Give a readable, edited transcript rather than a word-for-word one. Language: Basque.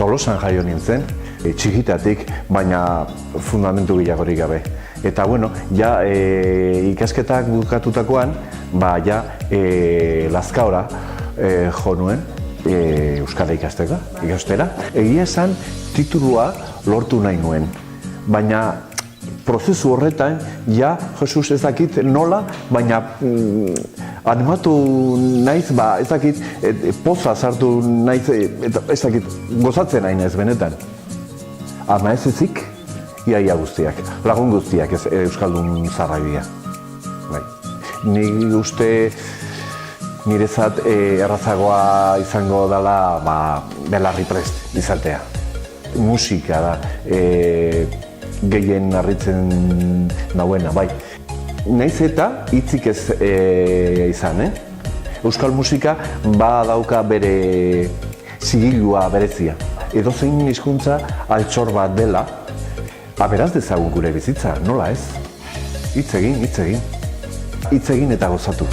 Tolosan jaio nintzen, txikitatik, baina fundamentu gehiagorik gabe. Eta, bueno, ja ikasketak bukatutakoan, ja Lazkaora jo nuen, euskara ikastera. Egia esan, titulua lortu nahi nuen, baina prozesu horretan, ja, Jesus ez dakit nola, baina animatu naiz, ez dakit, poza sartu naiz, ez dakit, gozatzen nahi naiz benetan. Ama ez ezik, iaia guztiak, lagun guztiak Euskaldun zarraibia. Nik uste nirezat errazagoa izango dela belarri prest izatea. Musika da gehien harritzen nauena, bai. Naiz eta hitzik ez izan, Euskal musika badauka bere zigilua berezia. Edozein hizkuntza altxor bat dela, beraz dezagun gure bizitza, nola ez? Hitz egin eta gozatu.